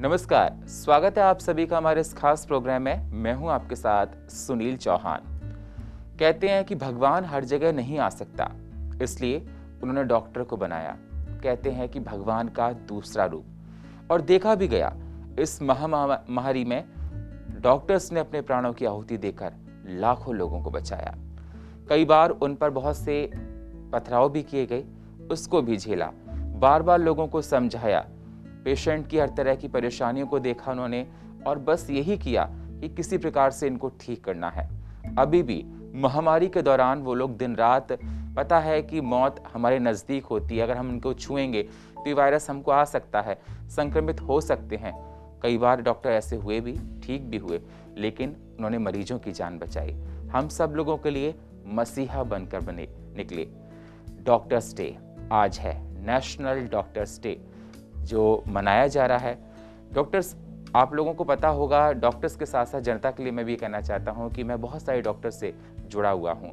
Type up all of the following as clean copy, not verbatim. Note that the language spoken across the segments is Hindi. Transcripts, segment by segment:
नमस्कार, स्वागत है आप सभी का हमारे इस खास प्रोग्राम में। मैं हूं आपके साथ सुनील चौहान। कहते हैं कि भगवान हर जगह नहीं आ सकता, इसलिए उन्होंने डॉक्टर को बनाया। कहते हैं कि भगवान का दूसरा रूप। और देखा भी गया, इस महामारी में डॉक्टर्स ने अपने प्राणों की आहुति देकर लाखों लोगों को बचाया। कई बार उन पर बहुत से पथराव भी किए गए, उसको भी झेला, बार बार लोगों को समझाया, पेशेंट की हर तरह की परेशानियों को देखा उन्होंने और बस यही किया कि किसी प्रकार से इनको ठीक करना है। अभी भी महामारी के दौरान वो लोग दिन रात, पता है कि मौत हमारे नज़दीक होती है, अगर हम उनको छुएंगे तो ये वायरस हमको आ सकता है, संक्रमित हो सकते हैं। कई बार डॉक्टर ऐसे हुए भी, ठीक भी हुए, लेकिन उन्होंने मरीजों की जान बचाई। हम सब लोगों के लिए मसीहा बनकर निकले। डॉक्टर्स डे आज है, नेशनल डॉक्टर्स डे जो मनाया जा रहा है। डॉक्टर्स, आप लोगों को पता होगा, डॉक्टर्स के साथ साथ जनता के लिए मैं भी कहना चाहता हूं कि मैं बहुत सारे डॉक्टर से जुड़ा हुआ हूं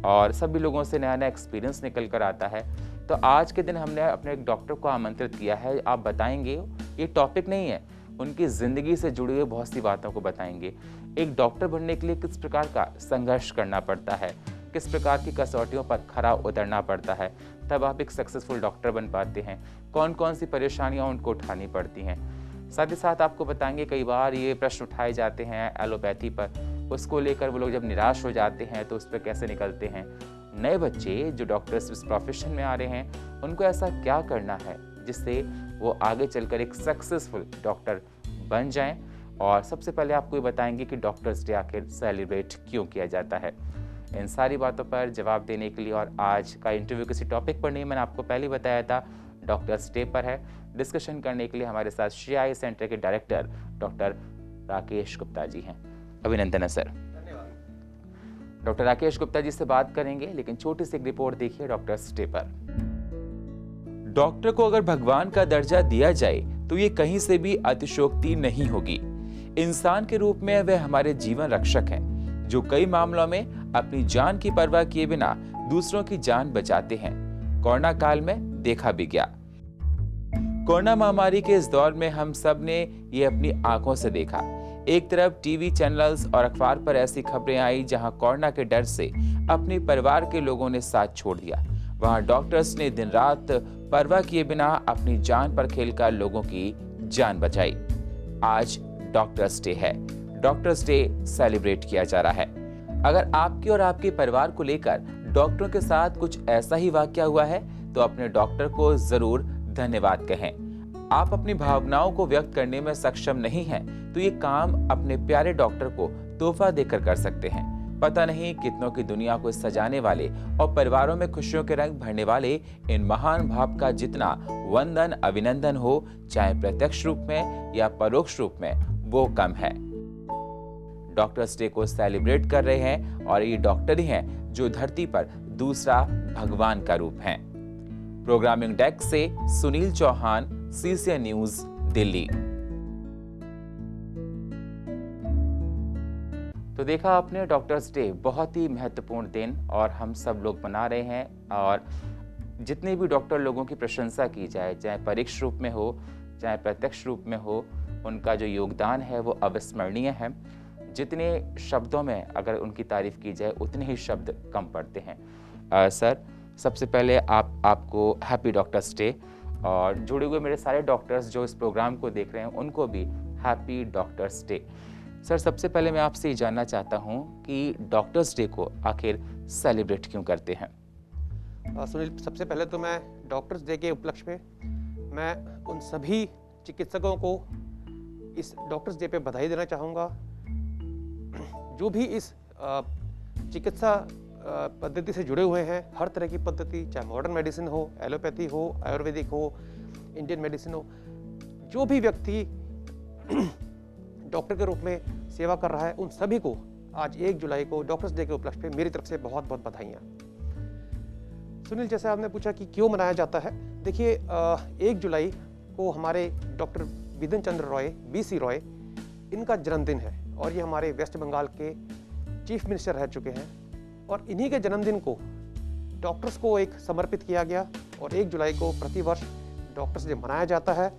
और सभी लोगों से नया नया एक्सपीरियंस निकल कर आता है। तो आज के दिन हमने अपने एक डॉक्टर को आमंत्रित किया है। आप बताएंगे, ये टॉपिक नहीं है, उनकी ज़िंदगी से जुड़ी हुई बहुत सी बातों को बताएंगे। एक डॉक्टर बनने के लिए किस प्रकार का संघर्ष करना पड़ता है, किस प्रकार की कसौटियों पर खरा उतरना पड़ता है, तब आप एक सक्सेसफुल डॉक्टर बन पाते हैं। कौन कौन सी परेशानियां उनको उठानी पड़ती हैं। साथ ही साथ आपको बताएंगे, कई बार ये प्रश्न उठाए जाते हैं एलोपैथी पर, उसको लेकर वो लोग जब निराश हो जाते हैं तो उस पर कैसे निकलते हैं। नए बच्चे जो डॉक्टर्स इस प्रोफेशन में आ रहे हैं, उनको ऐसा क्या करना है जिससे वो आगे चलकर एक सक्सेसफुल डॉक्टर बन जाएं। और सबसे पहले आपको ये बताएंगे कि डॉक्टर्स डे आखिर सेलिब्रेट क्यों किया जाता है। इन सारी बातों पर जवाब देने के लिए, और आज का इंटरव्यू किसी टॉपिक पर नहीं, मैंने आपको पहले ही बताया था, डॉक्टर्स डे पर है। डिस्कशन करने के लिए हमारे साथ श्रेया सेंटर के डायरेक्टर डॉक्टर राकेश गुप्ता जी हैं। अभिनंदन है सर। धन्यवाद। डॉक्टर राकेश गुप्ता जी से बात करेंगे, लेकिन छोटी सी एक रिपोर्ट देखिए डॉक्टर्स डे पर। डॉक्टर को अगर भगवान का दर्जा दिया जाए तो ये कहीं से भी अतिशयोक्ति नहीं होगी। इंसान के रूप में वह हमारे जीवन रक्षक हैं, जो कई मामलों में अपनी जान की परवाह किए बिना दूसरों की जान बचाते हैं। कोरोना काल में देखा भी गया। कोरोना महामारी के इस दौर में हम सब ने ये अपनी आंखों से देखा। एक तरफ टीवी चैनल्स और अखबार पर ऐसी खबरें आई जहां कोरोना के डर से अपने परिवार के लोगों ने साथ छोड़ दिया, वहां डॉक्टर्स ने दिन रात परवाह किए बिना अपनी जान पर खेलकर लोगों की जान बचाई। आज डॉक्टर्स डे है। डॉक्टर्स डे सेलिब्रेट किया जा रहा है। अगर आपके और आपके परिवार को लेकर डॉक्टरों के साथ कुछ ऐसा ही वाकया हुआ है तो अपने डॉक्टर को जरूर धन्यवाद कहें। आप अपनी भावनाओं को व्यक्त करने में सक्षम नहीं हैं तो ये काम अपने प्यारे डॉक्टर को तोहफा देकर कर सकते हैं। पता नहीं कितनों की दुनिया को सजाने वाले और परिवारों में खुशियों के रंग भरने वाले इन महान भाव का जितना वंदन अभिनंदन हो, चाहे प्रत्यक्ष रूप में या परोक्ष रूप में, वो कम है। डॉक्टर्स डे को सेलिब्रेट कर रहे हैं और ये डॉक्टर ही हैं जो धरती पर दूसरा भगवान का रूप हैं। प्रोग्रामिंग डेस्क से सुनील चौहान, CCN न्यूज, दिल्ली। तो देखा आपने, डॉक्टर्स डे बहुत ही महत्वपूर्ण दिन और हम सब लोग मना रहे हैं। और जितने भी डॉक्टर लोगों की प्रशंसा की जाए, चाहे परोक्ष रूप में हो चाहे प्रत्यक्ष रूप में हो, उनका जो योगदान है वो अविस्मरणीय है। जितने शब्दों में अगर उनकी तारीफ की जाए उतने ही शब्द कम पड़ते हैं। सर, सबसे पहले आपको हैप्पी डॉक्टर्स डे, और जुड़े हुए मेरे सारे डॉक्टर्स जो इस प्रोग्राम को देख रहे हैं उनको भी हैप्पी डॉक्टर्स डे। सर, सबसे पहले मैं आपसे ये जानना चाहता हूँ कि डॉक्टर्स डे को आखिर सेलिब्रेट क्यों करते हैं। सुनील, सबसे पहले तो मैं डॉक्टर्स डे के उपलक्ष्य में मैं उन सभी चिकित्सकों को इस डॉक्टर्स डे पे बधाई देना चाहूँगा जो भी इस चिकित्सा पद्धति से जुड़े हुए हैं। हर तरह की पद्धति, चाहे मॉडर्न मेडिसिन हो, एलोपैथी हो, आयुर्वेदिक हो, इंडियन मेडिसिन हो, जो भी व्यक्ति डॉक्टर के रूप में सेवा कर रहा है, उन सभी को आज 1 जुलाई को डॉक्टर्स डे के उपलक्ष्य पे मेरी तरफ से बहुत बहुत बधाइयाँ। सुनील, जैसे आपने पूछा कि क्यों मनाया जाता है, देखिए 1 जुलाई को हमारे डॉक्टर बिपिन चंद्र रॉय, BC रॉय, इनका जन्मदिन है और ये हमारे वेस्ट बंगाल के चीफ मिनिस्टर रह चुके हैं। और इन्हीं के जन्मदिन को डॉक्टर्स को एक समर्पित किया गया और 1 जुलाई को प्रतिवर्ष डॉक्टर्स डे मनाया जाता है।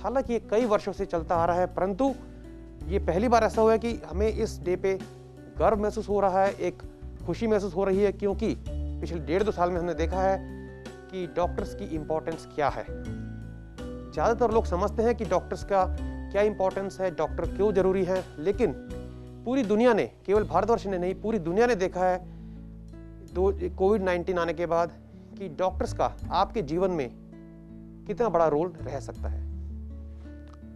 हालांकि ये कई वर्षों से चलता आ रहा है, परंतु ये पहली बार ऐसा हुआ है कि हमें इस डे पे गर्व महसूस हो रहा है, एक खुशी महसूस हो रही है, क्योंकि पिछले 1.5-2 साल में हमने देखा है कि डॉक्टर्स की इम्पोर्टेंस क्या है। ज़्यादातर लोग समझते हैं कि डॉक्टर्स का क्या इम्पोर्टेंस है, डॉक्टर क्यों ज़रूरी है, लेकिन पूरी दुनिया ने, केवल भारतवर्ष ने नहीं, पूरी दुनिया ने देखा है कोविड-19 आने के बाद कि डॉक्टर्स का आपके जीवन में कितना बड़ा रोल रह सकता है।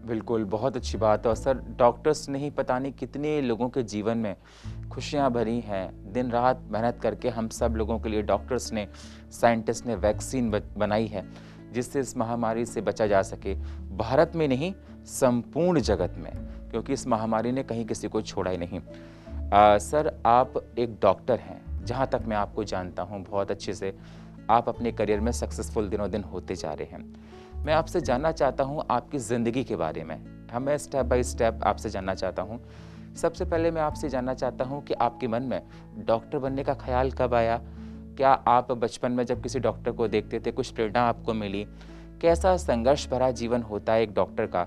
बिल्कुल, बहुत अच्छी बात है। और सर, डॉक्टर्स ने ही पता नहीं कितने लोगों के जीवन में खुशियां भरी हैं। दिन रात मेहनत करके हम सब लोगों के लिए डॉक्टर्स ने, साइंटिस्ट ने वैक्सीन बनाई है, जिससे इस महामारी से बचा जा सके। भारत में नहीं, संपूर्ण जगत में, क्योंकि इस महामारी ने कहीं किसी को छोड़ा ही नहीं। सर, आप एक डॉक्टर हैं, जहाँ तक मैं आपको जानता हूँ बहुत अच्छे से। आप अपने करियर में सक्सेसफुल दिनों दिन होते जा रहे हैं। मैं आपसे जानना चाहता हूँ आपकी ज़िंदगी के बारे में। मैं स्टेप बाय स्टेप आपसे जानना चाहता हूँ। सबसे पहले मैं आपसे जानना चाहता हूँ कि आपके मन में डॉक्टर बनने का ख्याल कब आया? क्या आप बचपन में जब किसी डॉक्टर को देखते थे, कुछ प्रेरणा आपको मिली? कैसा संघर्ष भरा जीवन होता है एक डॉक्टर का?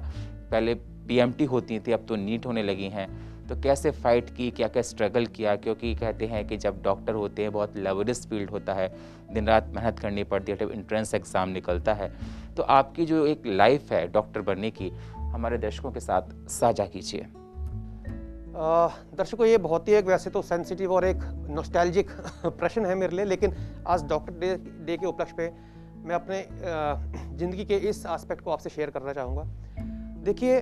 पहले पीएमटी होती थी, अब तो नीट होने लगी हैं। तो कैसे फाइट की, क्या क्या स्ट्रगल किया? क्योंकि कहते हैं कि जब डॉक्टर होते हैं बहुत लेबोरियस फील्ड होता है, दिन रात मेहनत करनी पड़ती है, जब एंट्रेंस एग्ज़ाम निकलता है। तो आपकी जो एक लाइफ है डॉक्टर बनने की, हमारे दर्शकों के साथ साझा कीजिए। दर्शकों, ये बहुत ही एक वैसे तो सेंसिटिव और एक नॉस्टैल्जिक प्रश्न है मेरे लिए, लेकिन आज डॉक्टर डे के उपलक्ष्य पे मैं अपने ज़िंदगी के इस एस्पेक्ट को आपसे शेयर करना चाहूँगा। देखिए,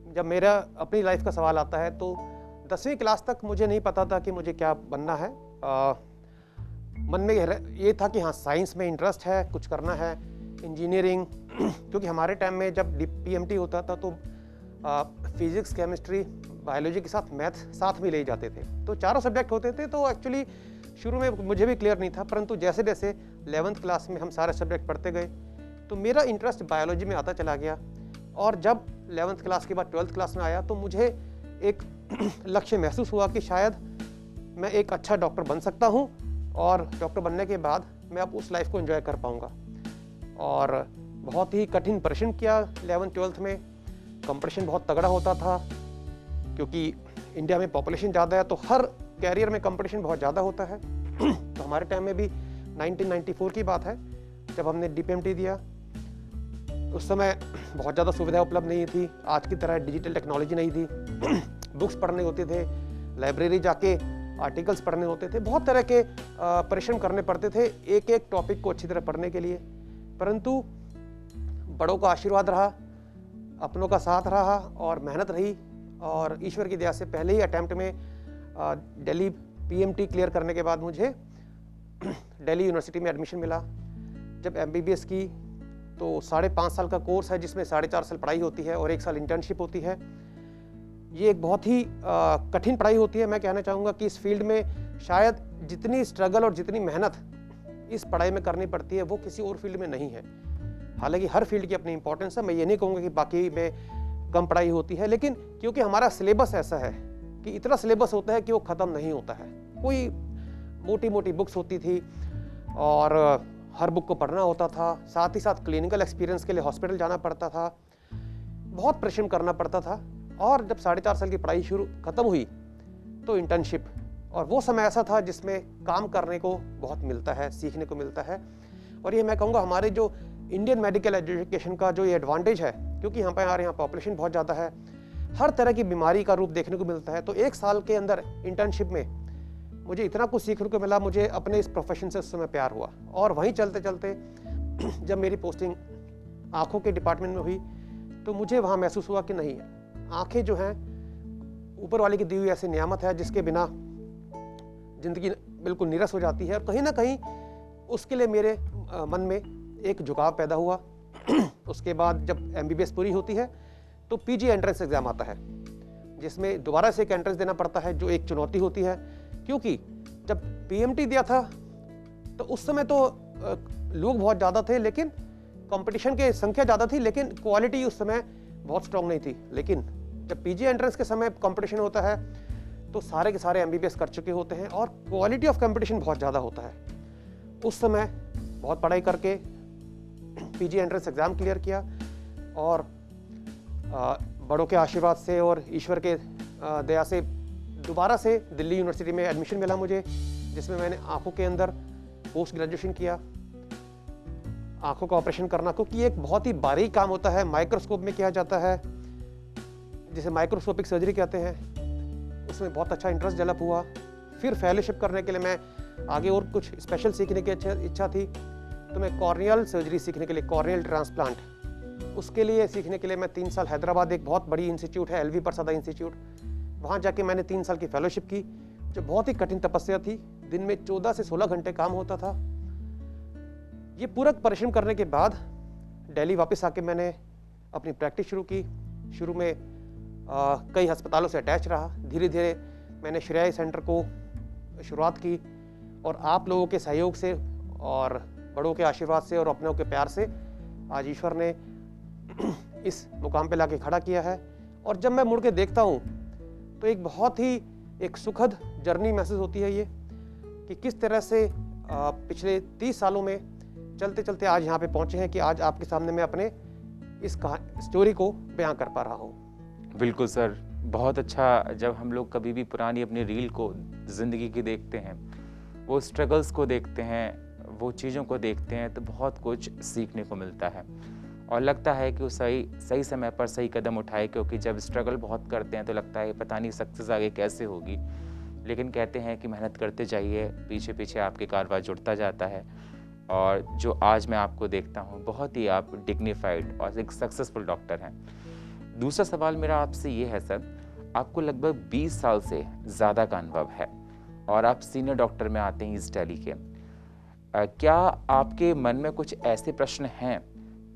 जब मेरा अपनी लाइफ का सवाल आता है तो 10वीं क्लास तक मुझे नहीं पता था कि मुझे क्या बनना है। मन में ये था कि हाँ, साइंस में इंटरेस्ट है, कुछ करना है, इंजीनियरिंग क्योंकि हमारे टाइम में जब पीएमटी होता था तो फिजिक्स, केमिस्ट्री, बायोलॉजी के साथ मैथ साथ में ले जाते थे, तो चारों सब्जेक्ट होते थे। तो एक्चुअली शुरू में मुझे भी क्लियर नहीं था, परंतु जैसे जैसे 11th क्लास में हम सारे सब्जेक्ट पढ़ते गए तो मेरा इंटरेस्ट बायोलॉजी में आता चला गया। और जब 11th क्लास के बाद 12th क्लास में आया तो मुझे एक लक्ष्य महसूस हुआ कि शायद मैं एक अच्छा डॉक्टर बन सकता हूँ, और डॉक्टर बनने के बाद मैं अब उस लाइफ को एंजॉय कर पाऊँगा। और बहुत ही कठिन परिश्रम किया 11th-12th में। कंपटीशन बहुत तगड़ा होता था, क्योंकि इंडिया में पॉपुलेशन ज़्यादा है, तो हर कैरियर में कंपटीशन बहुत ज़्यादा होता है। तो हमारे टाइम में भी 1994 की बात है जब हमने डीपीएमटी दिया। उस समय बहुत ज़्यादा सुविधा उपलब्ध नहीं थी, आज की तरह डिजिटल टेक्नोलॉजी नहीं थी। बुक्स पढ़ने होते थे, लाइब्रेरी जाके आर्टिकल्स पढ़ने होते थे, बहुत तरह के परिश्रम करने पड़ते थे एक एक टॉपिक को अच्छी तरह पढ़ने के लिए। परंतु बड़ों का आशीर्वाद रहा, अपनों का साथ रहा और मेहनत रही, और ईश्वर की दया से पहले ही अटैम्प्ट में दिल्ली पीएमटी क्लियर करने के बाद मुझे दिल्ली यूनिवर्सिटी में एडमिशन मिला। जब एमबीबीएस की तो 5.5 साल का कोर्स है, जिसमें 4.5 साल पढ़ाई होती है और 1 साल इंटर्नशिप होती है। ये एक बहुत ही कठिन पढ़ाई होती है। मैं कहना चाहूँगा कि इस फील्ड में शायद जितनी स्ट्रगल और जितनी मेहनत इस पढ़ाई में करनी पड़ती है वो किसी और फील्ड में नहीं है। हालांकि हर फील्ड की अपनी इंपॉर्टेंस है, मैं ये नहीं कहूँगा कि बाकी में कम पढ़ाई होती है, लेकिन क्योंकि हमारा सिलेबस ऐसा है कि इतना सिलेबस होता है कि वो ख़त्म नहीं होता है। कोई मोटी मोटी बुक्स होती थी और हर बुक को पढ़ना होता था, साथ ही साथ क्लिनिकल एक्सपीरियंस के लिए हॉस्पिटल जाना पड़ता था, बहुत परिश्रम करना पड़ता था। और जब 4.5 साल की पढ़ाई ख़त्म हुई तो इंटर्नशिप, और वो समय ऐसा था जिसमें काम करने को बहुत मिलता है, सीखने को मिलता है। और ये मैं कहूँगा हमारे जो इंडियन मेडिकल एजुकेशन का जो ये एडवांटेज है, क्योंकि हमारे यहाँ पॉपुलेशन बहुत ज़्यादा है, हर तरह की बीमारी का रूप देखने को मिलता है। तो 1 साल के अंदर इंटर्नशिप में मुझे इतना कुछ सीखने को मिला, मुझे अपने इस प्रोफेशन से उस समय प्यार हुआ। और वहीं चलते चलते जब मेरी पोस्टिंग आँखों के डिपार्टमेंट में हुई तो मुझे वहाँ महसूस हुआ कि नहीं, आँखें जो हैं ऊपर वाले की दी हुई ऐसी नियामत है जिसके बिना ज़िंदगी बिल्कुल नीरस हो जाती है। और कहीं ना कहीं उसके लिए मेरे मन में एक झुकाव पैदा हुआ। उसके बाद जब एमबीबीएस पूरी होती है तो पीजी एंट्रेंस एग्ज़ाम आता है, जिसमें दोबारा से एक एंट्रेंस देना पड़ता है, जो एक चुनौती होती है। क्योंकि जब पीएमटी दिया था तो उस समय तो लोग बहुत ज़्यादा थे, लेकिन कंपटीशन की संख्या ज़्यादा थी, लेकिन क्वालिटी उस समय बहुत स्ट्रॉन्ग नहीं थी। लेकिन जब पीजी एंट्रेंस के समय कंपटीशन होता है तो सारे के सारे एमबीबीएस कर चुके होते हैं और क्वालिटी ऑफ कंपटीशन बहुत ज़्यादा होता है। उस समय बहुत पढ़ाई करके पीजी एंट्रेंस एग्ज़ाम क्लियर किया और बड़ों के आशीर्वाद से और ईश्वर के दया से दोबारा से दिल्ली यूनिवर्सिटी में एडमिशन मिला मुझे, जिसमें मैंने आंखों के अंदर पोस्ट ग्रेजुएशन किया। आंखों का ऑपरेशन करना, क्योंकि एक बहुत ही बारीक काम होता है, माइक्रोस्कोप में किया जाता है, जिसे माइक्रोस्कोपिक सर्जरी कहते हैं। उसमें बहुत अच्छा इंटरेस्ट डेवलप हुआ। फिर फेलोशिप करने के लिए मैं आगे और कुछ स्पेशल सीखने की इच्छा थी, तो मैं कॉर्नियल सर्जरी सीखने के लिए, कॉर्नियल ट्रांसप्लांट, उसके लिए सीखने के लिए मैं 3 साल हैदराबाद, एक बहुत बड़ी इंस्टीट्यूट है LV प्रसाद इंस्टीट्यूट, वहाँ जाके मैंने 3 साल की फेलोशिप की, जो बहुत ही कठिन तपस्या थी। दिन में 14 से 16 घंटे काम होता था। ये पूरा परिश्रम करने के बाद दिल्ली वापस आके मैंने अपनी प्रैक्टिस शुरू की। शुरू में कई अस्पतालों से अटैच रहा। धीरे धीरे मैंने श्रेय सेंटर को शुरुआत की, और आप लोगों के सहयोग से और बड़ों के आशीर्वाद से और अपनों के प्यार से आज ईश्वर ने इस मुकाम पे लाके खड़ा किया है। और जब मैं मुड़ के देखता हूँ तो एक बहुत ही एक सुखद जर्नी महसूस होती है ये, कि किस तरह से पिछले 30 सालों में चलते चलते आज यहाँ पे पहुँचे हैं कि आज आपके सामने मैं अपने इस स्टोरी को बयां कर पा रहा हूँ। बिल्कुल सर, बहुत अच्छा। जब हम लोग कभी भी पुरानी अपनी रील को ज़िंदगी की देखते हैं, वो स्ट्रगल्स को देखते हैं, वो चीज़ों को देखते हैं, तो बहुत कुछ सीखने को मिलता है और लगता है कि वो सही समय पर सही कदम उठाए। क्योंकि जब स्ट्रगल बहुत करते हैं तो लगता है पता नहीं सक्सेस आगे कैसे होगी, लेकिन कहते हैं कि मेहनत करते जाइए, पीछे पीछे आपके कारवां जुड़ता जाता है। और जो आज मैं आपको देखता हूँ, बहुत ही आप डिग्निफाइड और एक सक्सेसफुल डॉक्टर हैं। दूसरा सवाल मेरा आपसे ये है सर, आपको लगभग 20 साल से ज़्यादा का अनुभव है और आप सीनियर डॉक्टर में आते हैं ईस्ट दिल्ली के। क्या आपके मन में कुछ ऐसे प्रश्न हैं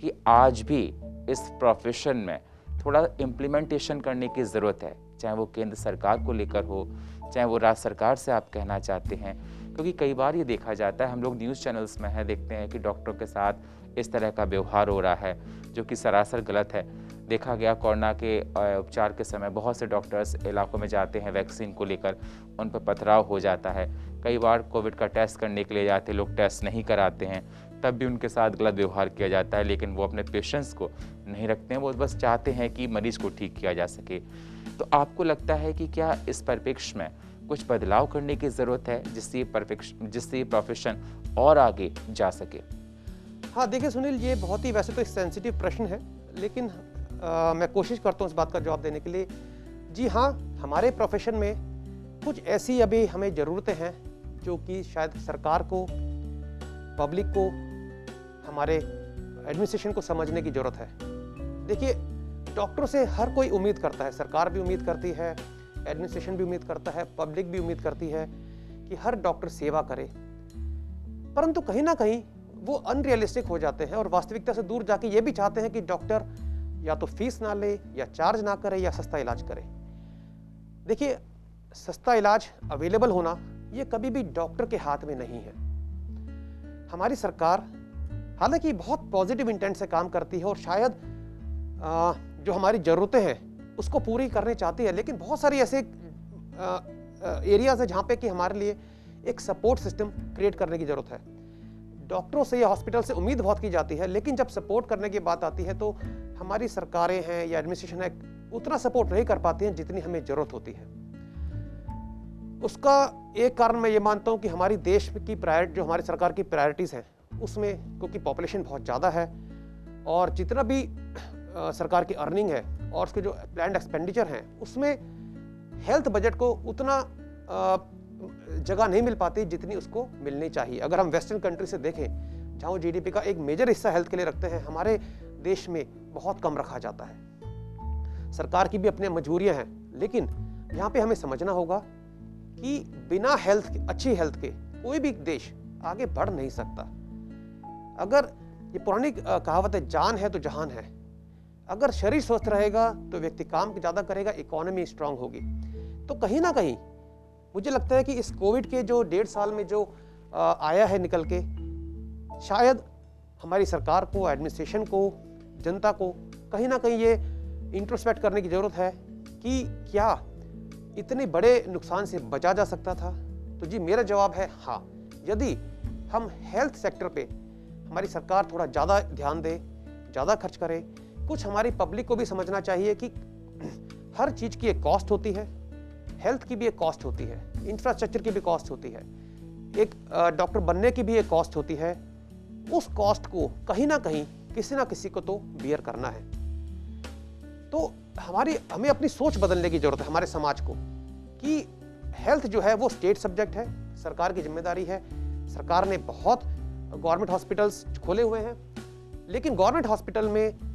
कि आज भी इस प्रोफेशन में थोड़ा इम्प्लीमेंटेशन करने की ज़रूरत है, चाहे वो केंद्र सरकार को लेकर हो, चाहे वो राज्य सरकार से आप कहना चाहते हैं? क्योंकि कई बार ये देखा जाता है, हम लोग न्यूज़ चैनल्स में है देखते हैं कि डॉक्टरों के साथ इस तरह का व्यवहार हो रहा है जो कि सरासर गलत है। देखा गया कोरोना के उपचार के समय बहुत से डॉक्टर्स इलाकों में जाते हैं वैक्सीन को लेकर, उन पर पथराव हो जाता है। कई बार कोविड का टेस्ट करने के लिए जाते लोग टेस्ट नहीं कराते हैं, तब भी उनके साथ गलत व्यवहार किया जाता है। लेकिन वो अपने पेशेंट्स को नहीं रखते हैं, वो बस चाहते हैं कि मरीज को ठीक किया जा सके। तो आपको लगता है कि क्या इस परिप्रेक्ष्य में कुछ बदलाव करने की ज़रूरत है जिससे ये प्रोफेशन और आगे जा सके? हाँ देखिए सुनील, ये बहुत ही वैसे तो एक सेंसिटिव प्रश्न है, लेकिन मैं कोशिश करता हूँ इस बात का जवाब देने के लिए। जी हाँ, हमारे प्रोफेशन में कुछ ऐसी अभी हमें ज़रूरतें हैं जो कि शायद सरकार को, पब्लिक को, हमारे एडमिनिस्ट्रेशन को समझने की ज़रूरत है। देखिए, डॉक्टरों से हर कोई उम्मीद करता है, सरकार भी उम्मीद करती है, एडमिनिस्ट्रेशन भी उम्मीद करता है, पब्लिक भी उम्मीद करती है कि हर डॉक्टर सेवा करे, परंतु कहीं ना कहीं वो अनरियलिस्टिक हो जाते हैं और वास्तविकता से दूर जाके ये भी चाहते हैं कि डॉक्टर या तो फीस ना ले, या चार्ज ना करे, या सस्ता इलाज करे। देखिए, सस्ता इलाज अवेलेबल होना ये कभी भी डॉक्टर के हाथ में नहीं है। हमारी सरकार हालांकि बहुत पॉजिटिव इंटेंट से काम करती है और शायद जो हमारी ज़रूरतें हैं उसको पूरी करने चाहती है, लेकिन बहुत सारी ऐसे एरियाज है जहाँ पे कि हमारे लिए एक सपोर्ट सिस्टम क्रिएट करने की ज़रूरत है। डॉक्टरों से या हॉस्पिटल से उम्मीद बहुत की जाती है, लेकिन जब सपोर्ट करने की बात आती है तो हमारी सरकारें हैं या एडमिनिस्ट्रेशन है उतना सपोर्ट नहीं कर पाती हैं जितनी हमें ज़रूरत होती है। उसका एक कारण मैं ये मानता हूँ कि हमारी देश की जो हमारी सरकार की प्रायोरिटीज़ हैं उसमें, क्योंकि पॉपुलेशन बहुत ज़्यादा है और जितना भी सरकार की अर्निंग है और उसके जो प्लान्ड एक्सपेंडिचर हैं उसमें हेल्थ बजट को उतना जगह नहीं मिल पाती जितनी उसको मिलनी चाहिए। अगर हम वेस्टर्न कंट्री से देखें जहाँ GDP का एक मेजर हिस्सा हेल्थ के लिए रखते हैं, हमारे देश में बहुत कम रखा जाता है। सरकार की भी अपनी मजबूरियां हैं, लेकिन यहाँ पे हमें समझना होगा कि बिना अच्छी हेल्थ के कोई भी देश आगे बढ़ नहीं सकता। अगर ये पुरानी कहावत है, जान है तो जहान है। अगर शरीर स्वस्थ रहेगा तो व्यक्ति काम ज़्यादा करेगा, इकोनॉमी स्ट्रांग होगी। तो कहीं ना कहीं मुझे लगता है कि इस कोविड के जो 1.5 साल में जो आया है निकल के, शायद हमारी सरकार को, एडमिनिस्ट्रेशन को, जनता को कहीं ना कहीं ये इंट्रोस्पेक्ट करने की ज़रूरत है कि क्या इतने बड़े नुकसान से बचा जा सकता था। तो जी मेरा जवाब है हाँ। यदि हम हेल्थ सेक्टर पे हमारी सरकार थोड़ा ज़्यादा ध्यान दे, ज़्यादा खर्च करे, कुछ हमारी पब्लिक को भी समझना चाहिए कि हर चीज़ की एक कॉस्ट होती है, हेल्थ की भी एक कॉस्ट होती है, इंफ्रास्ट्रक्चर की भी कॉस्ट होती है, एक डॉक्टर बनने की भी एक कॉस्ट होती है। उस कॉस्ट को कहीं ना कहीं किसी ना किसी को तो बियर करना है। तो हमें अपनी सोच बदलने की जरूरत है हमारे समाज को, कि हेल्थ जो है वो स्टेट सब्जेक्ट है, सरकार की जिम्मेदारी है। सरकार ने बहुत गवर्नमेंट हॉस्पिटल्स खोले हुए हैं, लेकिन गवर्नमेंट हॉस्पिटल में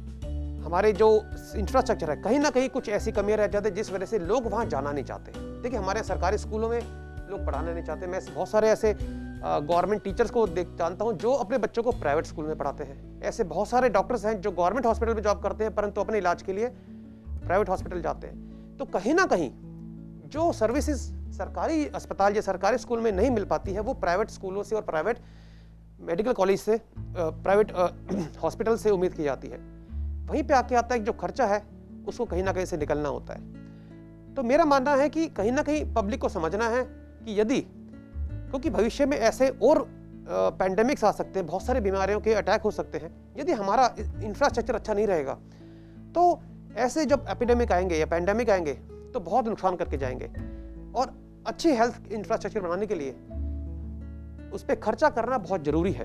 हमारे जो इंफ्रास्ट्रक्चर है कहीं ना कहीं कुछ ऐसी कमियां रह जाती है जिस वजह से लोग वहाँ जाना नहीं चाहते। देखिए, हमारे सरकारी स्कूलों में लोग पढ़ाना नहीं चाहते। मैं बहुत सारे ऐसे गवर्नमेंट टीचर्स को जानता हूँ जो अपने बच्चों को प्राइवेट स्कूल में पढ़ाते हैं। ऐसे बहुत सारे डॉक्टर्स हैं जो गवर्नमेंट हॉस्पिटल में जॉब करते हैं परंतु अपने इलाज के लिए प्राइवेट हॉस्पिटल जाते हैं। तो कहीं ना कहीं जो सर्विसेज सरकारी अस्पताल या सरकारी स्कूल में नहीं मिल पाती है वो प्राइवेट स्कूलों से और प्राइवेट मेडिकल कॉलेज से, प्राइवेट हॉस्पिटल से उम्मीद की जाती है। वहीं पे आके आता है कि जो खर्चा है उसको कहीं ना कहीं से निकलना होता है। तो मेरा मानना है कि कहीं ना कहीं पब्लिक को समझना है कि यदि, क्योंकि भविष्य में ऐसे और पैंडेमिक्स आ सकते हैं, बहुत सारी बीमारियों के अटैक हो सकते हैं, यदि हमारा इंफ्रास्ट्रक्चर अच्छा नहीं रहेगा तो ऐसे जब एपिडेमिक आएंगे या पैंडेमिक आएंगे तो बहुत नुकसान करके जाएंगे। और अच्छी हेल्थ इंफ्रास्ट्रक्चर बनाने के लिए उस पर खर्चा करना बहुत जरूरी है।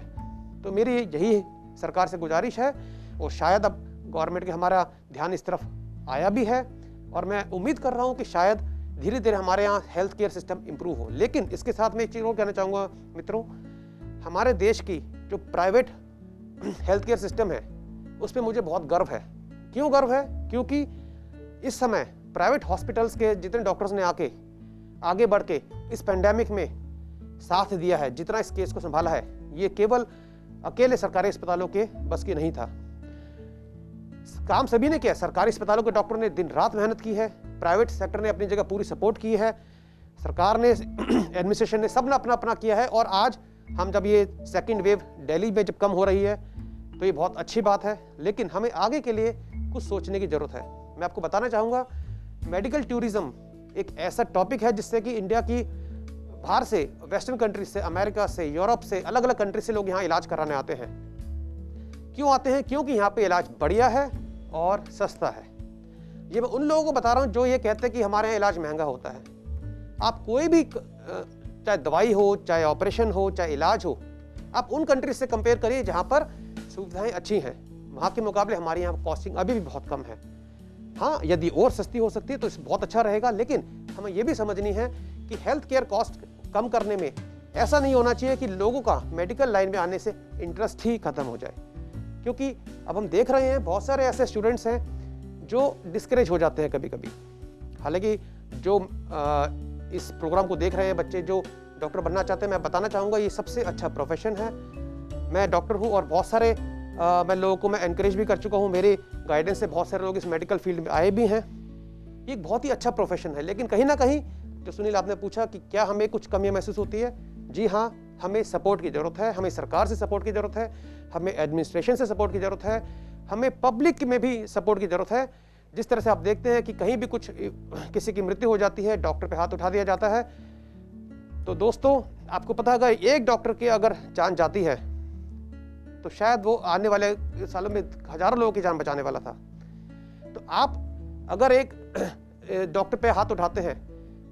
तो मेरी यही सरकार से गुजारिश है, और शायद अब गवर्नमेंट का हमारा ध्यान इस तरफ आया भी है, और मैं उम्मीद कर रहा हूँ कि शायद धीरे धीरे हमारे यहाँ हेल्थ केयर सिस्टम इंप्रूव हो। लेकिन इसके साथ मैं एक चीज़ और कहना चाहूँगा मित्रों, हमारे देश की जो प्राइवेट हेल्थ केयर सिस्टम है उस पर मुझे बहुत गर्व है। क्यों गर्व है? क्योंकि इस समय प्राइवेट हॉस्पिटल्स के जितने डॉक्टर्स ने आगे बढ़ के इस पेंडेमिक में साथ दिया है, जितना इस केस को संभाला है, ये केवल अकेले सरकारी अस्पतालों के बस की नहीं था। काम सभी ने किया। सरकारी अस्पतालों के डॉक्टरों ने दिन रात मेहनत की है, प्राइवेट सेक्टर ने अपनी जगह पूरी सपोर्ट की है, सरकार ने, एडमिनिस्ट्रेशन ने, सब ने अपना अपना किया है। और आज हम जब ये सेकंड वेव दिल्ली में जब कम हो रही है तो ये बहुत अच्छी बात है। लेकिन हमें आगे के लिए कुछ सोचने की जरूरत है। मैं आपको बताना चाहूँगा, मेडिकल टूरिज्म एक ऐसा टॉपिक है जिससे कि इंडिया की बाहर से, वेस्टर्न कंट्री से, अमेरिका से, यूरोप से, अलग अलग कंट्री से लोग यहाँ इलाज कराने आते हैं। क्यों आते हैं? क्योंकि यहाँ पे इलाज बढ़िया है और सस्ता है। ये मैं उन लोगों को बता रहा हूँ जो ये कहते हैं कि हमारे यहाँ इलाज महंगा होता है। आप कोई भी, चाहे दवाई हो, चाहे ऑपरेशन हो, चाहे इलाज हो, आप उन कंट्री से कंपेयर करिए जहाँ पर सुविधाएं अच्छी हैं। वहाँ के मुकाबले हमारे यहाँ कॉस्टिंग अभी भी बहुत कम है। हाँ, यदि और सस्ती हो सकती है तो बहुत अच्छा रहेगा। लेकिन हमें ये भी समझनी है कि हेल्थ केयर कॉस्ट कम करने में ऐसा नहीं होना चाहिए कि लोगों का मेडिकल लाइन में आने से इंटरेस्ट ही खत्म हो जाए। क्योंकि अब हम देख रहे हैं बहुत सारे ऐसे स्टूडेंट्स हैं जो डिस्करेज हो जाते हैं कभी कभी। हालांकि जो इस प्रोग्राम को देख रहे हैं बच्चे जो डॉक्टर बनना चाहते हैं, मैं बताना चाहूँगा ये सबसे अच्छा प्रोफेशन है। मैं डॉक्टर हूँ और बहुत सारे मैं लोगों को मैं एनकरेज भी कर चुका हूँ। मेरे गाइडेंस से बहुत सारे लोग इस मेडिकल फील्ड में आए भी हैं। ये एक बहुत ही अच्छा प्रोफेशन है। लेकिन कहीं ना कहीं, जो सुनील आपने पूछा कि क्या हमें कुछ कमियाँ महसूस होती है, जी हाँ, हमें सपोर्ट की ज़रूरत है। हमें सरकार से सपोर्ट की ज़रूरत है, हमें एडमिनिस्ट्रेशन से सपोर्ट की ज़रूरत है, हमें पब्लिक में भी सपोर्ट की ज़रूरत है। जिस तरह से आप देखते हैं कि कहीं भी कुछ, किसी की मृत्यु हो जाती है, डॉक्टर पे हाथ उठा दिया जाता है। तो दोस्तों, आपको पता होगा, एक डॉक्टर की अगर जान जाती है तो शायद वो आने वाले सालों में हजारों लोगों की जान बचाने वाला था। तो आप अगर एक डॉक्टर पे हाथ उठाते हैं,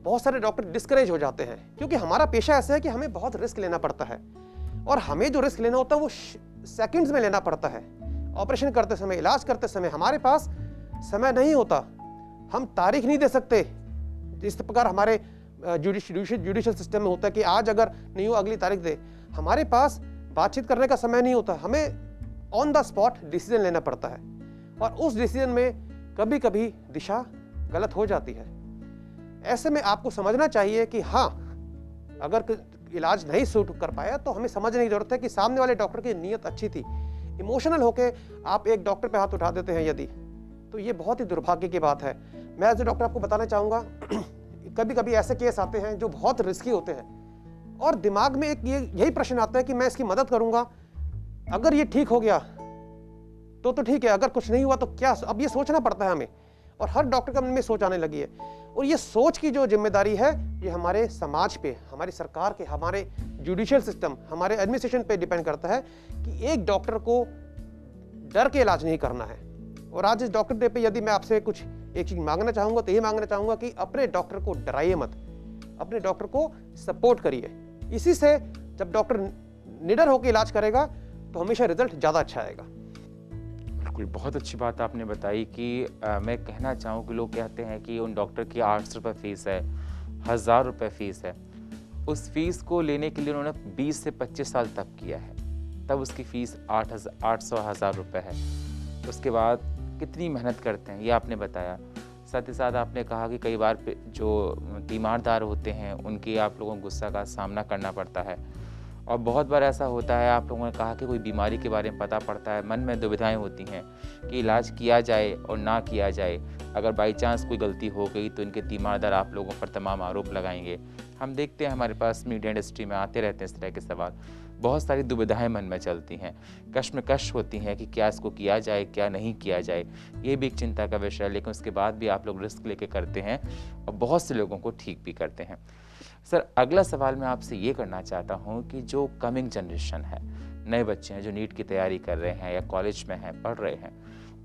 बहुत सारे डॉक्टर डिस्करेज हो जाते हैं। क्योंकि हमारा पेशा ऐसा है कि हमें बहुत रिस्क लेना पड़ता है, और हमें जो रिस्क लेना होता है वो सेकंड्स में लेना पड़ता है। ऑपरेशन करते समय, इलाज करते समय हमारे पास समय नहीं होता, हम तारीख नहीं दे सकते। इस प्रकार हमारे जुडिशियल सिस्टम में होता है कि आज अगर नहीं हो अगली तारीख दे। हमारे पास बातचीत करने का समय नहीं होता, हमें ऑन द स्पॉट डिसीजन लेना पड़ता है। और उस डिसीजन में कभी कभी दिशा गलत हो जाती है। ऐसे में आपको समझना चाहिए कि हाँ, अगर इलाज नहीं सूट कर पाया तो हमें समझने की जरूरत है कि सामने वाले डॉक्टर की नीयत अच्छी थी। इमोशनल होके आप एक डॉक्टर पे हाथ उठा देते हैं यदि, तो ये बहुत ही दुर्भाग्य की बात है। मैं एज ए डॉक्टर आपको बताना चाहूँगा, कभी कभी ऐसे केस आते हैं जो बहुत रिस्की होते हैं, और दिमाग में एक यही प्रश्न आता है कि मैं इसकी मदद करूंगा, अगर ये ठीक हो गया तो ठीक है, अगर कुछ नहीं हुआ तो क्या। अब ये सोचना पड़ता है हमें, और हर डॉक्टर के मन में सोच आने लगी है। और ये सोच की जो जिम्मेदारी है ये हमारे समाज पे, हमारी सरकार के, हमारे जुडिशियल सिस्टम, हमारे एडमिनिस्ट्रेशन पे डिपेंड करता है कि एक डॉक्टर को डर के इलाज नहीं करना है। और आज इस डॉक्टर डे पे यदि मैं आपसे कुछ एक चीज मांगना चाहूंगा तो ये मांगना चाहूंगा कि अपने डॉक्टर को डराइए मत, अपने डॉक्टर को सपोर्ट करिए। इसी से जब डॉक्टर निडर होकर इलाज करेगा तो हमेशा रिजल्ट ज़्यादा अच्छा आएगा। बिल्कुल, बहुत अच्छी बात आपने बताई कि मैं कहना चाहूँ कि लोग कहते हैं कि उन डॉक्टर की 800 रुपये फीस है, 1000 रुपये फीस है। उस फीस को लेने के लिए उन्होंने 20 से 25 साल तब किया है, तब उसकी फ़ीस 800-1000 रुपये है। उसके बाद कितनी मेहनत करते हैं ये आपने बताया। साथ ही साथ आपने कहा कि कई बार जो तीमारदार होते हैं उनके आप लोगों को गुस्सा का सामना करना पड़ता है, और बहुत बार ऐसा होता है, आप लोगों ने कहा कि कोई बीमारी के बारे में पता पड़ता है, मन में दुविधाएं होती हैं कि इलाज किया जाए और ना किया जाए। अगर बाई चांस कोई गलती हो गई तो इनके तीमारदार आप लोगों पर तमाम आरोप लगाएंगे। हम देखते हैं हमारे पास मीडिया इंडस्ट्री में आते रहते हैं इस तरह के सवाल। बहुत सारी दुविधाएं मन में चलती हैं, कश्मकश होती हैं कि क्या इसको किया जाए, क्या नहीं किया जाए। ये भी एक चिंता का विषय है, लेकिन उसके बाद भी आप लोग रिस्क लेके करते हैं और बहुत से लोगों को ठीक भी करते हैं। सर, अगला सवाल मैं आपसे ये करना चाहता हूँ कि जो कमिंग जनरेशन है, नए बच्चे हैं जो नीट की तैयारी कर रहे हैं या कॉलेज में हैं, पढ़ रहे हैं,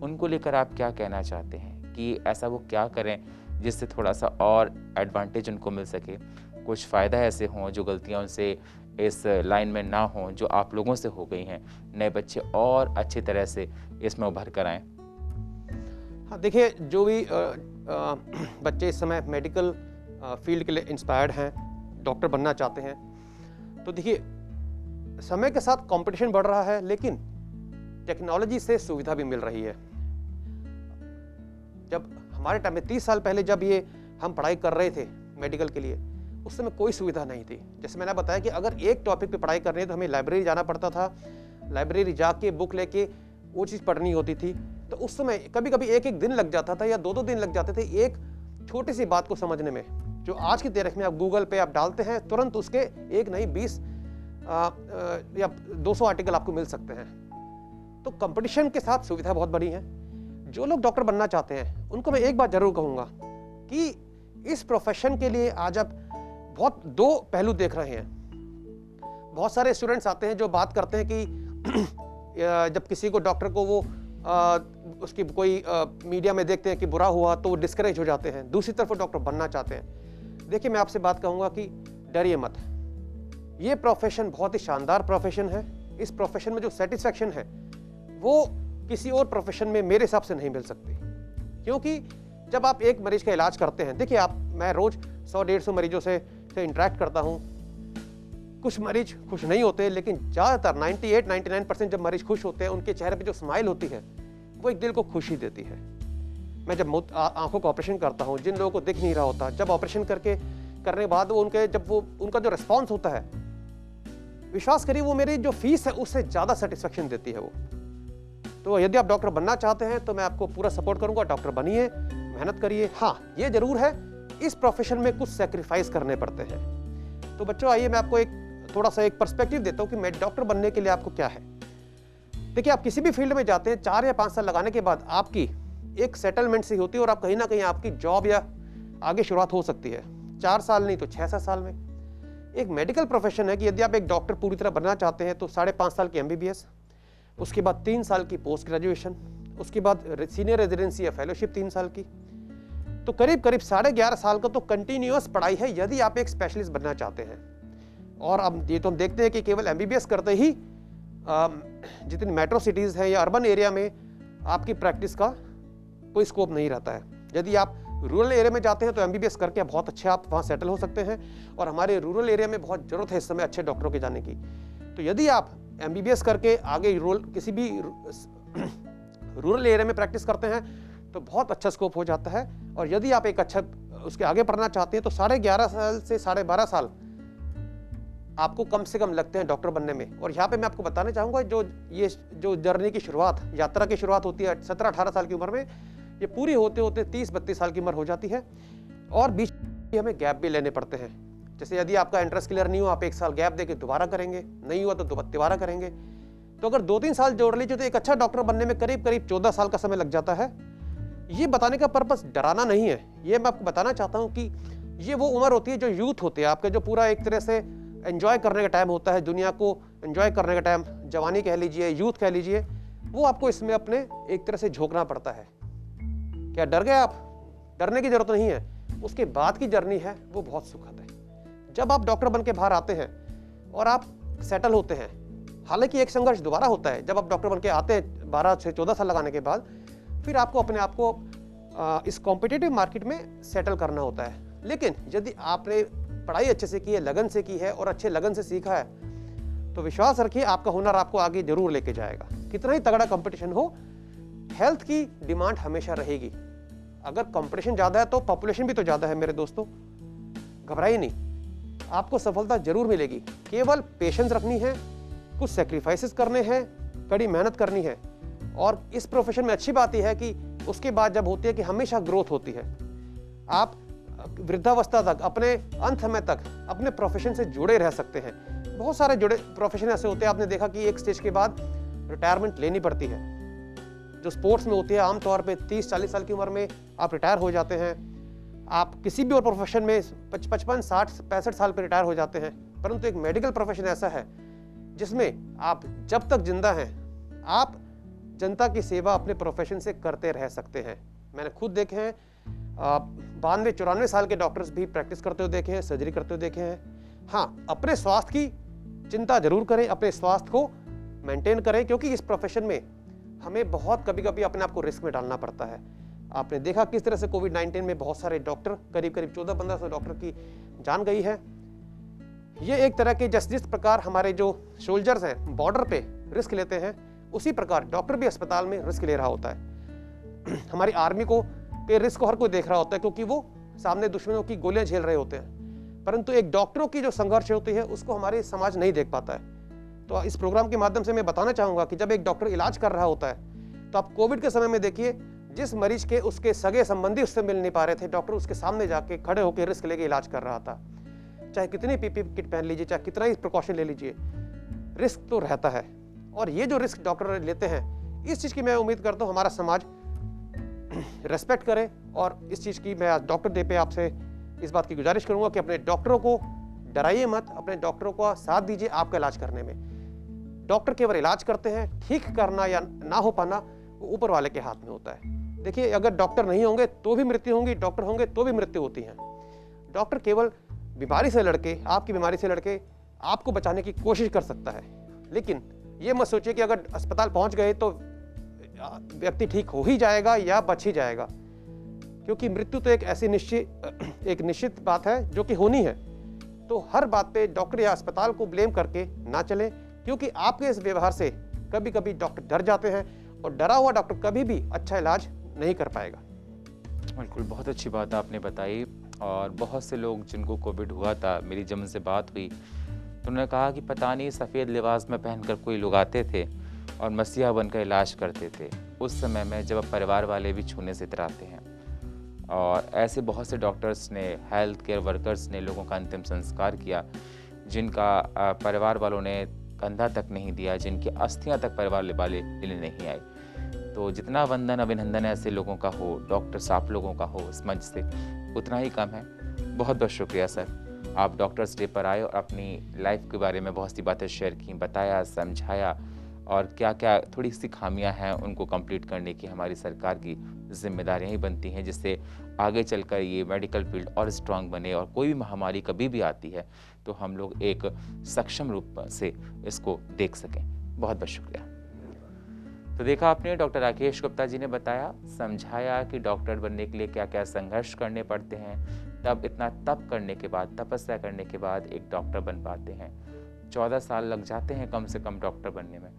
उनको लेकर आप क्या कहना चाहते हैं कि ऐसा वो क्या करें जिससे थोड़ा सा और एडवांटेज उनको मिल सके, कुछ फ़ायदा ऐसे हों जो गलतियाँ उनसे इस लाइन में ना हों जो आप लोगों से हो गई हैं, नए बच्चे और अच्छी तरह से इसमें उभर कर आएँ? हाँ, देखिए, जो भी बच्चे इस समय मेडिकल फील्ड के लिए इंस्पायर्ड हैं, डॉक्टर बनना चाहते हैं, तो देखिए समय के साथ कंपटीशन बढ़ रहा है, लेकिन टेक्नोलॉजी से सुविधा भी मिल रही है। जब हमारे टाइम में 30 साल पहले जब ये हम पढ़ाई कर रहे थे मेडिकल के लिए, उस समय कोई सुविधा नहीं थी। जैसे मैंने बताया कि अगर एक टॉपिक पे पढ़ाई करनी है तो हमें लाइब्रेरी जाना पड़ता था, लाइब्रेरी जाके बुक लेके वो चीज़ पढ़नी होती थी। तो उस समय कभी कभी एक दिन लग जाता था या दो दिन लग जाते थे एक छोटी सी बात को समझने में, जो आज की तारीख में आप गूगल पे आप डालते हैं, तुरंत उसके एक नहीं 20 या 200 आर्टिकल आपको मिल सकते हैं। तो कंपटीशन के साथ सुविधा बहुत बड़ी है। जो लोग डॉक्टर बनना चाहते हैं उनको मैं एक बात जरूर कहूँगा कि इस प्रोफेशन के लिए आज आप बहुत दो पहलू देख रहे हैं। बहुत सारे स्टूडेंट्स आते हैं जो बात करते हैं कि जब किसी को डॉक्टर को वो उसकी कोई मीडिया में देखते हैं कि बुरा हुआ तो वो डिस्करेज हो जाते हैं। दूसरी तरफ वो डॉक्टर बनना चाहते हैं। देखिए, मैं आपसे बात कहूँगा कि डरिए मत। ये प्रोफेशन बहुत ही शानदार प्रोफेशन है। इस प्रोफेशन में जो सेटिस्फैक्शन है वो किसी और प्रोफेशन में मेरे हिसाब से नहीं मिल सकती। क्योंकि जब आप एक मरीज का इलाज करते हैं, देखिए मैं रोज 100-150 मरीजों से इंटरेक्ट करता हूँ। कुछ मरीज खुश नहीं होते, लेकिन ज़्यादातर 98-99% जब मरीज खुश होते हैं, उनके चेहरे पे जो स्माइल होती है वो एक दिल को खुशी देती है। मैं जब आंखों का ऑपरेशन करता हूँ, जिन लोगों को दिख नहीं रहा होता, जब ऑपरेशन करने के बाद वो उनका जो रिस्पॉन्स होता है, विश्वास करिए वो मेरी जो फीस है उससे ज़्यादा सेटिस्फेक्शन देती है वो। तो यदि आप डॉक्टर बनना चाहते हैं तो मैं आपको पूरा सपोर्ट करूंगा, डॉक्टर बनिए, मेहनत करिए। हाँ, ये जरूर है इस प्रोफेशन में कुछ सेक्रीफाइस करने पड़ते हैं। तो बच्चों, आइए मैं आपको थोड़ा सा एक पर्सपेक्टिव देता हूँ कि मैं डॉक्टर बनने के लिए आपको क्या है। देखिए, आप किसी भी फील्ड में जाते हैं, 4 या 5 साल लगाने के बाद आपकी एक सेटलमेंट सी होती है और आप कहीं ना कहीं आपकी जॉब या आगे शुरुआत हो सकती है। 4 साल नहीं तो 6-7 साल में। एक मेडिकल प्रोफेशन है कि यदि आप एक डॉक्टर पूरी तरह बनना चाहते हैं तो 5.5 साल की MBBS, उसके बाद 3 साल की पोस्ट ग्रेजुएशन, उसके बाद सीनियर रेजिडेंसी या फेलोशिप 3 साल की, तो करीब 11.5 साल का तो कंटिन्यूअस पढ़ाई है यदि आप एक स्पेशलिस्ट बनना चाहते हैं। और अब ये तो हम देखते हैं कि केवल MBBS करते ही जितनी मेट्रो सिटीज़ हैं या अर्बन एरिया में आपकी प्रैक्टिस का कोई स्कोप नहीं रहता है। यदि आप रूरल एरिया में जाते हैं तो MBBS करके बहुत अच्छे आप वहाँ सेटल हो सकते हैं, और हमारे रूरल एरिया में बहुत ज़रूरत है इस समय अच्छे डॉक्टरों के जाने की। तो यदि आप MBBS करके आगे किसी भी रूरल एरिया में प्रैक्टिस करते हैं तो बहुत अच्छा स्कोप हो जाता है। और यदि आप एक अच्छा उसके आगे पढ़ना चाहते हैं तो 11.5 साल से 12.5 साल आपको कम से कम लगते हैं डॉक्टर बनने में। और यहाँ पे मैं आपको बताना चाहूँगा, जो जर्नी की शुरुआत, यात्रा की शुरुआत होती है 17-18 साल की उम्र में, ये पूरी होते होते 30-32 साल की उम्र हो जाती है। और बीच में हमें गैप भी लेने पड़ते हैं। जैसे यदि आपका इंटरेस्ट क्लियर नहीं हुआ, आप 1 साल गैप देके दोबारा करेंगे, नहीं हुआ तो दोबारा करेंगे। तो अगर 2-3 साल जोड़ लीजिए तो एक अच्छा डॉक्टर बनने में करीब 14 साल का समय लग जाता है। ये बताने का पर्पस डराना नहीं है, ये मैं आपको बताना चाहता हूँ कि ये वो उम्र होती है जो यूथ होती है आपके, जो पूरा एक तरह से एंजॉय करने का टाइम होता है, दुनिया को एंजॉय करने का टाइम, जवानी कह लीजिए, यूथ कह लीजिए। वो आपको इसमें अपने एक तरह से झोंकना पड़ता है। क्या डर गए आप? डरने की जरूरत नहीं है, उसके बाद की जर्नी है वो बहुत सुखद है। जब आप डॉक्टर बन के बाहर आते हैं और आप सेटल होते हैं, हालांकि एक संघर्ष दोबारा होता है जब आप डॉक्टर बन के आते हैं 12 से 14 साल लगाने के बाद, फिर आपको अपने आप को इस कॉम्पिटिटिव मार्केट में सेटल करना होता है। लेकिन यदि आपने पढ़ाई अच्छे से की है, लगन से की है और अच्छे लगन से सीखा है, तो विश्वास रखिए आपका हुनर आपको आगे जरूर लेके जाएगा। कितना ही तगड़ा कंपटीशन हो, हेल्थ की डिमांड हमेशा रहेगी। अगर कंपटीशन ज़्यादा है तो पॉपुलेशन भी तो ज़्यादा है मेरे दोस्तों। घबराइए नहीं, आपको सफलता जरूर मिलेगी। केवल पेशेंस रखनी है, कुछ सेक्रीफाइसेस करने हैं, कड़ी मेहनत करनी है। और इस प्रोफेशन में अच्छी बात यह है कि उसके बाद जब होती है कि हमेशा ग्रोथ होती है। आप वृद्धावस्था तक, अपने अंत समय तक अपने प्रोफेशन से जुड़े रह सकते हैं। बहुत सारे जुड़े प्रोफेशन ऐसे होते हैं, आपने देखा कि एक स्टेज के बाद रिटायरमेंट लेनी पड़ती है। जो स्पोर्ट्स में होती है, आमतौर पे 30-40 साल की उम्र में आप रिटायर हो जाते हैं। आप किसी भी और प्रोफेशन में 55, 60, 65 साल पर रिटायर हो जाते हैं। परंतु एक मेडिकल प्रोफेशन ऐसा है जिसमें आप जब तक जिंदा हैं, आप जनता की सेवा अपने प्रोफेशन से करते रह सकते हैं। मैंने खुद देखे हैं, 92-94 साल के डॉक्टर्स भी प्रैक्टिस करते हुए देखे हैं, सर्जरी करते हुए देखे हैं। हाँ, अपने स्वास्थ्य की चिंता जरूर करें, अपने स्वास्थ्य को मेंटेन करें, क्योंकि इस प्रोफेशन में हमें बहुत कभी-कभी अपने आप को रिस्क में डालना पड़ता है। आपने देखा किस तरह से कोविड-19 में बहुत सारे डॉक्टर, करीब 14-1500 डॉक्टर की जान गई है। ये एक तरह के जिस प्रकार हमारे जो सोल्जर्स हैं बॉर्डर पे रिस्क लेते हैं, उसी प्रकार डॉक्टर भी अस्पताल में रिस्क ले रहा होता है। हमारी आर्मी को पे रिस्क हर कोई देख रहा होता है, क्योंकि वो सामने दुश्मनों की गोलियां झेल रहे होते हैं। परंतु एक डॉक्टरों की जो संघर्ष होती है उसको हमारे समाज नहीं देख पाता है। तो इस प्रोग्राम के माध्यम से मैं बताना चाहूंगा कि जब एक डॉक्टर इलाज कर रहा होता है, तो आप कोविड के समय में देखिए, जिस मरीज के उसके सगे संबंधी उससे मिल नहीं पा रहे थे, डॉक्टर उसके सामने जाके खड़े होकर रिस्क लेके इलाज कर रहा था। चाहे कितनी पीपी किट पहन लीजिए, चाहे कितना ही प्रिकॉशन ले लीजिए, रिस्क तो रहता है। और ये जो रिस्क डॉक्टर लेते हैं, इस चीज़ की मैं उम्मीद करता हूँ हमारा समाज रेस्पेक्ट करे। और इस चीज़ की मैं आज डॉक्टर डे पे आपसे इस बात की गुजारिश करूंगा कि अपने डॉक्टरों को डराइए मत, अपने डॉक्टरों को साथ दीजिए आपका इलाज करने में। डॉक्टर केवल इलाज करते हैं, ठीक करना या ना हो पाना वो ऊपर वाले के हाथ में होता है। देखिए, अगर डॉक्टर नहीं होंगे तो भी मृत्यु होंगी, डॉक्टर होंगे तो भी मृत्यु होती है। डॉक्टर केवल बीमारी से लड़के, आपकी बीमारी से लड़के आपको बचाने की कोशिश कर सकता है। लेकिन ये मत सोचिए कि अगर अस्पताल पहुंच गए तो व्यक्ति ठीक हो ही जाएगा या बच ही जाएगा, क्योंकि मृत्यु तो एक ऐसी निश्चित बात है जो कि होनी है। तो हर बात पे डॉक्टर या अस्पताल को ब्लेम करके ना चलें, क्योंकि आपके इस व्यवहार से कभी कभी डॉक्टर डर जाते हैं और डरा हुआ डॉक्टर कभी भी अच्छा इलाज नहीं कर पाएगा। बिल्कुल, बहुत अच्छी बात आपने बताई। और बहुत से लोग जिनको कोविड हुआ था, मेरी जब उनसे बात हुई तो उन्होंने कहा कि पता नहीं सफ़ेद लिबास में पहनकर कोई लोग आते थे और मसीहा बनकर इलाज करते थे। उस समय में जब परिवार वाले भी छूने से इतराते हैं। और ऐसे बहुत से डॉक्टर्स ने, हेल्थ केयर वर्कर्स ने लोगों का अंतिम संस्कार किया, जिनका परिवार वालों ने कंधा तक नहीं दिया, जिनकी अस्थियां तक परिवार वाले लेने नहीं आए। तो जितना वंदन अभिनंदन ऐसे लोगों का हो, डॉक्टर्स आप लोगों का हो इस मंच से, उतना ही कम है। बहुत बहुत शुक्रिया सर, आप डॉक्टर्स डे पर आए और अपनी लाइफ के बारे में बहुत सी बातें शेयर की, बताया, समझाया, और क्या क्या थोड़ी सी खामियां हैं उनको कंप्लीट करने की हमारी सरकार की जिम्मेदारियां ही बनती हैं, जिससे आगे चलकर ये मेडिकल फील्ड और स्ट्रांग बने और कोई भी महामारी कभी भी आती है तो हम लोग एक सक्षम रूप से इसको देख सकें। बहुत बहुत शुक्रिया। तो देखा आपने, डॉक्टर राकेश गुप्ता जी ने बताया, समझाया कि डॉक्टर बनने के लिए क्या क्या संघर्ष करने पड़ते हैं, तब इतना तप करने के बाद, तपस्या करने के बाद एक डॉक्टर बन पाते हैं। 14 साल लग जाते हैं कम से कम डॉक्टर बनने में।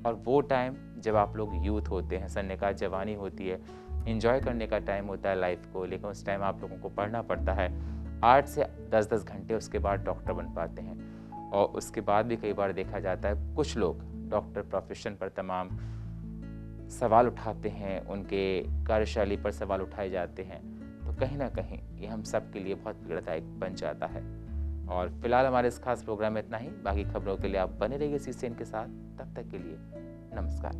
और वो टाइम जब आप लोग यूथ होते हैं, सन्ने का जवानी होती है, एंजॉय करने का टाइम होता है लाइफ को, लेकिन उस टाइम आप लोगों को पढ़ना पड़ता है 8 से 10-10 घंटे, उसके बाद डॉक्टर बन पाते हैं। और उसके बाद भी कई बार देखा जाता है कुछ लोग डॉक्टर प्रोफेशन पर तमाम सवाल उठाते हैं, उनके कार्यशैली पर सवाल उठाए जाते हैं, तो कहीं ना कहीं ये हम सब के लिए बहुत पीड़ादायक बन जाता है। और फिलहाल हमारे इस खास प्रोग्राम में इतना ही। बाकी खबरों के लिए आप बने रहिए CCN के साथ। तब तक के लिए नमस्कार।